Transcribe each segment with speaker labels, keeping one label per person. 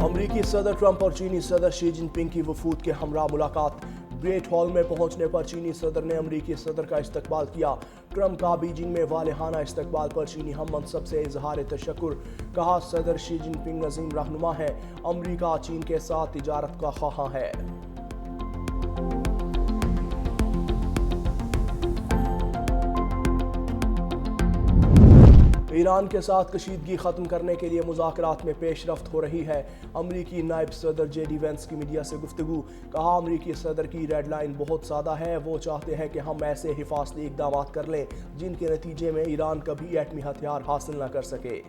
Speaker 1: अमरीकी सदर ट्रंप और चीनी सदर शी जिनपिंग की वफूद के हमरा मुलाकात। ग्रेट हॉल में पहुंचने पर चीनी सदर ने अमरीकी सदर का इस्तकबाल किया। ट्रंप का बीजिंग में वालेहाना इस्तकबाल पर चीनी हम मनसब से इजहार तशक्कुर। कहा, सदर शी जिनपिंग अजीम रहनुमा है, अमरीका चीन के साथ तिजारत का ख्वाहां है। ईरान के साथ कशीदगी खत्म करने के लिए मुज़ाकरात में पेशरफ्त हो रही है। अमरीकी नायब सदर जेडी वेंस की मीडिया से गुफ्तगू। कहा, अमरीकी सदर की रेड लाइन बहुत सादा है। वो चाहते हैं कि हम ऐसे हिफाजती इकदाम कर लें जिनके नतीजे में ईरान कभी एटमी हथियार हासिल न कर सके।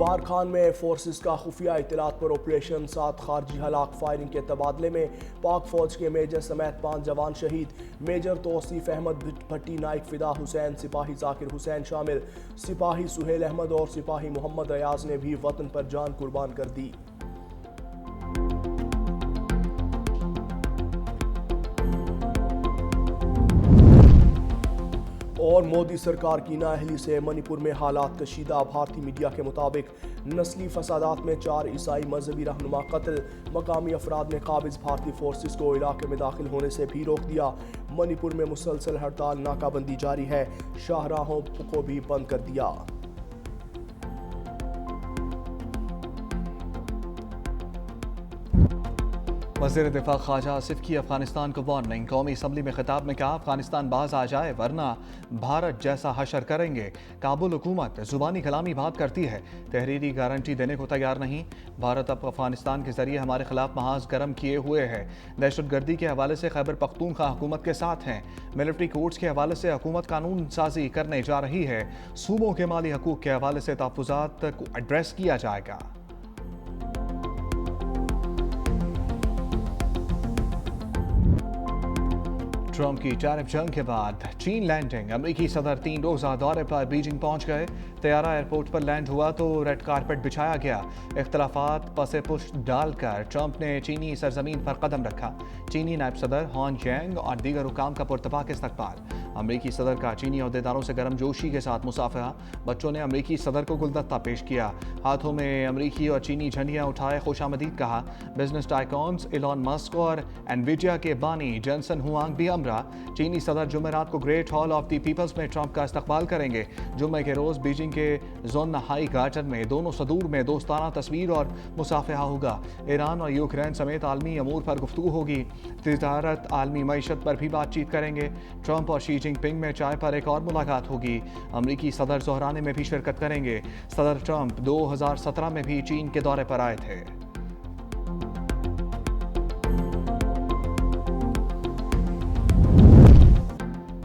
Speaker 1: बारखान में फोर्सेस का खुफिया इत्तलात पर ऑपरेशन, 7 खारजी हलाक। फायरिंग के तबादले में पाक फौज के मेजर समेत 5 जवान शहीद। मेजर तौसीफ अहमद भट्टी, नाइक फिदा हुसैन, सिपाही जाकिर हुसैन शामिल। सिपाही सुहेल अहमद और सिपाही मोहम्मद अयाज ने भी वतन पर जान कुर्बान कर दी। और मोदी सरकार की नाअहली से मणिपुर में हालात कशीदा। भारतीय मीडिया के मुताबिक नस्ली फसादात में 4 ईसाई मजहबी रहनुमा कत्ल। मकामी अफराद ने काबिज भारतीय फोर्सेस को इलाके में दाखिल होने से भी रोक दिया। मणिपुर में मुसलसल हड़ताल, नाकाबंदी जारी है। शाहराहों को भी बंद कर दिया।
Speaker 2: वज़ीर दिफा ख्वाजा आसिफ की अफगानिस्तान को वार्निंग। कौमी असम्बली में खिताब में कहा, अफगानिस्तान बाज आ जाए वरना भारत जैसा हशर करेंगे। काबुल हुकूमत जुबानी कलामी बात करती है, तहरीरी गारंटी देने को तैयार नहीं। भारत अब अफगानिस्तान के जरिए हमारे खिलाफ महाज गर्म किए हुए है। दहशतगर्दी के हवाले से खैबर पख्तूनख्वा हुकूमत के साथ हैं। मिलिट्री कोर्ट्स के हवाले से हुकूमत कानून साजी करने जा रही है। सूबों के माली हकूक के हवाले से तहफ़्फ़ुज़ात को एड्रेस किया जाएगा। ट्रंप की टैरिफ जंग के बाद चीन लैंडिंग। अमरीकी सदर 3 रोज़ा दौरे पर बीजिंग पहुंच गए। तैयारा एयरपोर्ट पर लैंड हुआ तो रेड कारपेट बिछाया गया। इख्तलाफात पसे पुश डालकर ट्रंप ने चीनी सरजमीन पर कदम रखा। चीनी नायब सदर हॉन जैंग और दीगर हुकाम का पुरतपाक इस्तकबाल। अमरीकी सदर का चीनी अहदेदारों से गर्मजोशी के साथ मुसाफहा। बच्चों ने अमरीकी सदर को गुलदस्ता पेश किया। हाथों में अमरीकी और चीनी झंडियां उठाए खुशामदीद कहा। बिजनेस टाइकॉन्स इलॉन मस्क और एनविडिया के बानी जेनसन हुआंग भी अमरा। चीनी सदर जुमेरात को Great Hall of the Peoples में ट्रंप का इस्तकबाल करेंगे। जुम्मे के रोज बीजिंग के जोन हाई गार्डन में दोनों सदूर में दोस्ताना तस्वीर और मुसाफहा होगा। ईरान और यूक्रेन समेत आलमी अमूर पर गुफ्तगू होगी। तिजारत, आलमी मईशत पर भी बातचीत करेंगे। ट्रंप और शी जिनपिंग में चाय पर एक और मुलाकात होगी। अमरीकी सदर जोहराने में भी शिरकत करेंगे। सदर ट्रंप 2017 में भी चीन के दौरे पर आए थे।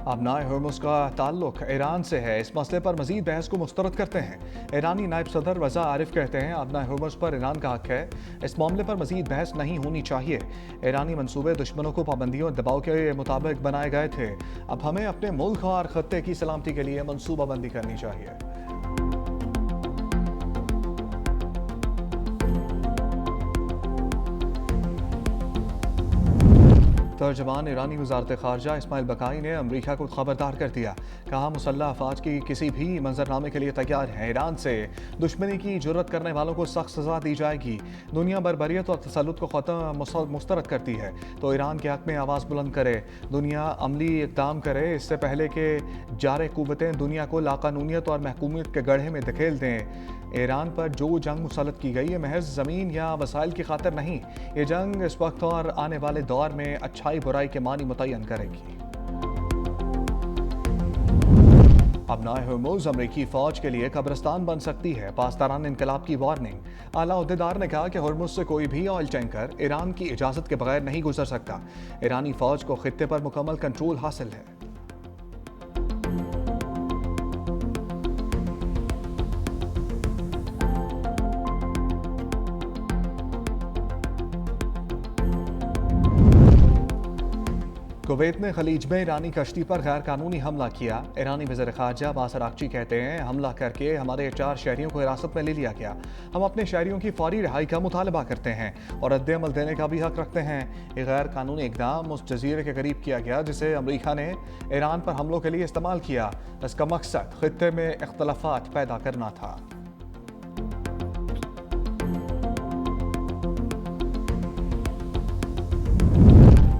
Speaker 2: अबनाए हुर्मुज़ का ताल्लुक ईरान से है। इस मसले पर मजीद बहस को मुस्तरद करते हैं। ईरानी नायब सदर रज़ा आरिफ कहते हैं, अबनाए हुर्मुज़ पर ईरान का हक है। इस मामले पर मजीद बहस नहीं होनी चाहिए। ईरानी मंसूबे दुश्मनों को पाबंदियों और दबाव के मुताबिक बनाए गए थे। अब हमें अपने मुल्क और खत्ते की सलामती के लिए मनसूबाबंदी करनी चाहिए। तर्जमान ईरानी वज़ारत ख़ारजा इस्माइल बकाई ने अमरीका को खबरदार कर दिया। कहा, मुसल्लह अफवाज की किसी भी मंजरनामे के लिए तैयार है। ईरान से दुश्मनी की जुर्रत करने वालों को सख्त सज़ा दी जाएगी। दुनिया बर्बरियत और तसल्लुत को ख़त्म मुस्तरद करती है तो ईरान के हक़ में आवाज़ बुलंद करे। दुनिया अमली इक़दाम करे इससे पहले कि जारे क़ुव्वतें दुनिया को लाक़ानूनियत और महकूमियत के गड्ढे में धकेल दें। ईरान पर जो जंग मुसल्लत की गई है महज ज़मीन या वसाइल की खातिर नहीं। ये जंग इस वक्त और आने वाले दौर में अच्छाई बुराई के मानी मुतय्यन करेगी। अबनाए हुर्मुज़ अमरीकी फ़ौज के लिए कब्रिस्तान बन सकती है। पासदारान इनकलाब की वार्निंग। आला अहदेदार ने कहा कि हुर्मुज़ से कोई भी ऑयल टैंकर ईरान की इजाज़त के बगैर नहीं गुजर सकता। ईरानी फ़ौज को खित्ते पर मुकम्मल कंट्रोल हासिल है। कुवैत ने खलीज में ईरानी कश्ती पर गैर कानूनी हमला किया। ईरानी वज़ीर ख़ारजा अब्बास अराग़ची कहते हैं, हमला करके हमारे 4 शहरियों को हिरासत में ले लिया गया। हम अपने शहरियों की फौरी रिहाई का मुतालबा करते हैं और रद्द-ए-अमल देने का भी हक रखते हैं। ये गैर कानूनी इक़दाम उस जजीरे के करीब किया गया जिसे अमरीका ने ईरान पर हमलों के लिए इस्तेमाल किया। इसका मकसद ख़ित्ते में इख्तलाफात पैदा करना था।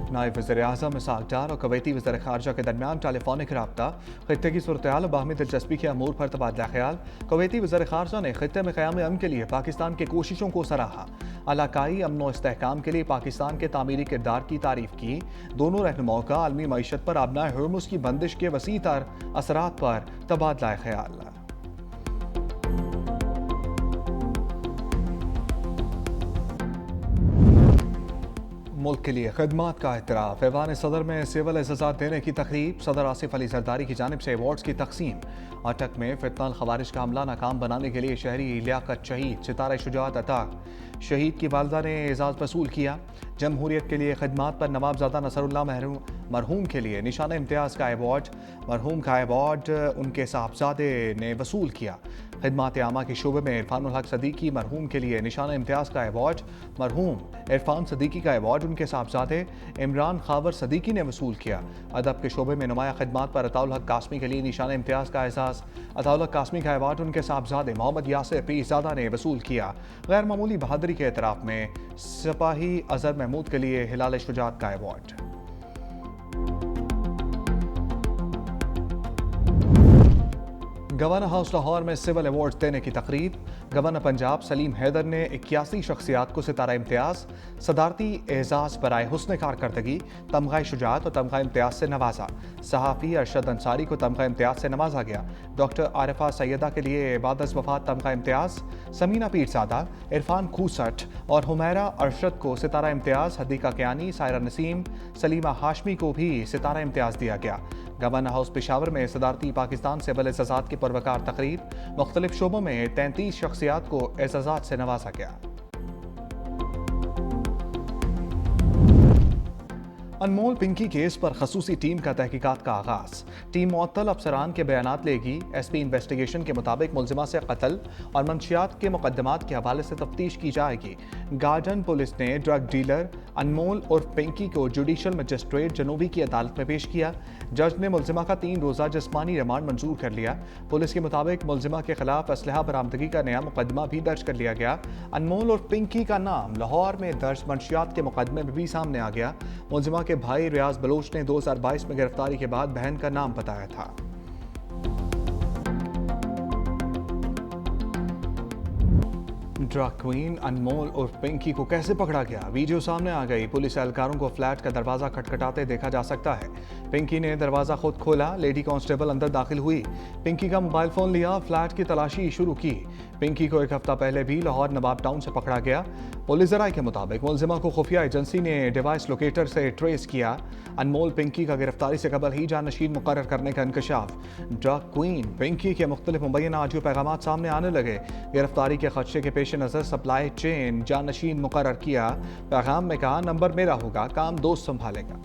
Speaker 2: नायब वज़ीर-ए-आज़म इसहाक़ डार और कुवैती वज़ीर ख़ारजा के दरमियान टेलीफोनिक रब्ता, ख़ित्ते की सूरत-ए-हाल और बाहमी दिलचस्पी के अमूर पर तबादला ख्याल। कुवैती वज़ीर ख़ारजा ने ख़ित्ते में क़याम अमन के लिए पाकिस्तान की कोशिशों को सराहा। इलाकाई अमन व इस्तेहकाम के लिए पाकिस्तान के तामीरी किरदार की तारीफ की। दोनों रहनुमाओं का आलमी मईशत पर आबनाए हुर्मुज़ की बंदिश के वसी तर असरात पर तबादला ख्याल। मुल्क के लिए खदमात का एतराफ़। ऐवान सदर में सिविल एज़ाज़ात देने की तकरीब। सदर आसिफ अली जरदारी की जानिब से अवार्ड्स की तकसीम। अटक में फितनल खवारिज का हमला नाकाम बनाने के लिए शहरी लियाकत शहीद सितारा शुजाअत अता शहीद की वालदा ने एजाज़ वसूल किया। जमहूरियत के लिए खदमात पर नवाबजादा नसरुल्लाह मरहूम के लिए निशान इम्तियाज़ का अवार्ड। मरहूम का अवार्ड उनके साहबजादे ने वसूल किया। खिदमात आमा के शोबे में इरफानुल हक सदीकी मरहूम के लिए निशान इम्तियाज़ का अवार्ड। मरहूम इरफान सदीकी का अवार्ड उनके साहबजादे इमरान खावर सदीकी ने वसूल किया। अदब के शोबे में नुमाया खिदमात पर अताउल हक कासमी के लिए निशान इम्तियाज़ का एजाज़। अताउल हक कासमी का अवार्ड उनके साहबजादे मोहम्मद यासिर पीरज़ादा ने वसूल किया। गैर मामूली बहादुरी के एतराफ़ में सिपाही अज़हर महमूद के लिए हिलाल शुजाअत का अवार्ड। गवर्नर हाउस लाहौर में सिविल अवार्ड्स देने की तकरीब। गवर्नर पंजाब सलीम हैदर ने 81 शख्सियात को सितारा इम्तियाज़, सदारती एजाज़ बराए हुस्न कारकर्दगी, तमगा शुजाअत और तमगा इम्तियाज़ से नवाजा। सहाफ़ी अरशद अंसारी को तमगा इम्तियाज़ से नवाजा गया। डॉक्टर आरिफा सैयदा के लिए बादस वफ़ात तमगा इम्तियाज़। समीना पीरज़ादा, इरफान खूसट और हुमैरा अरशद को सितारा इम्तियाज़। हदीका कियानी, सायरा नसीम, सलीमा हाशमी को भी सितारा इम्तियाज़ दिया गया। गवर्नर हाउस पेशावर में सदारती पाकिस्तान सिविल एज़ाज़ात की पुरवकार तकरीब। मुख्तलिफ शोबों में 33 शख्सियात को एज़ाज़ात से नवाजा गया। अनमोल पिंकी केस पर खसूसी टीम का तहकीकात का आगाज। टीम मुअत्तल अफसरान के बयानात लेगी। एसपी इन्वेस्टिगेशन के मुताबिक मुलजिमा से कत्ल और मंशियात के मुकदमात के हवाले से तफ्तीश की जाएगी। गार्डन पुलिस ने ड्रग डीलर अनमोल उर्फ पिंकी को जुडिशल मजिस्ट्रेट जनूबी की अदालत में पेश किया। जज ने मुलजिमा का 3 रोज़ा जिस्मानी रिमांड मंजूर कर लिया। पुलिस के मुताबिक मुलजिमा के खिलाफ असलहा बरामदगी का नया मुकदमा भी दर्ज कर लिया गया। अनमोल उर्फ पिंकी का नाम लाहौर में दर्ज मंशियात के मुकदमे में भी सामने आ गया। मुलजिमा के भाई रियाज बलोच ने 2022 में गिरफ्तारी के बाद बहन का नाम बताया था। ड्रग क्वीन अनमोल उर्फ पिंकी को कैसे पकड़ा गया? वीडियो सामने आ गई। पुलिस एहलकारों को फ्लैट का दरवाजा खटखटाते देखा जा सकता है। पिंकी ने दरवाजा खुद खोला। लेडी कांस्टेबल अंदर दाखिल हुई। पिंकी का मोबाइल फोन लिया, फ्लैट की तलाशी शुरू की। पिंकी को 1 हफ्ता पहले भी लाहौर नवाब टाउन से पकड़ा गया। पुलिस ज़राए के मुताबिक मुलजिमा को खुफिया एजेंसी ने डिवाइस लोकेटर से ट्रेस किया। अनमोल पिंकी का गिरफ्तारी से कबल ही जानशीन मुकर्रर करने का इंकशाफ। ड्रग क्वीन पिंकी के मुख्तलिफ मुबैना ऑडियो पैगामात सामने आने लगे। गिरफ्तारी के खदशे के पेश नज़र सप्लाई चेन जानशीन मुकर्रर किया। पैगाम में कहा, नंबर मेरा होगा, काम दोस्त संभालेगा।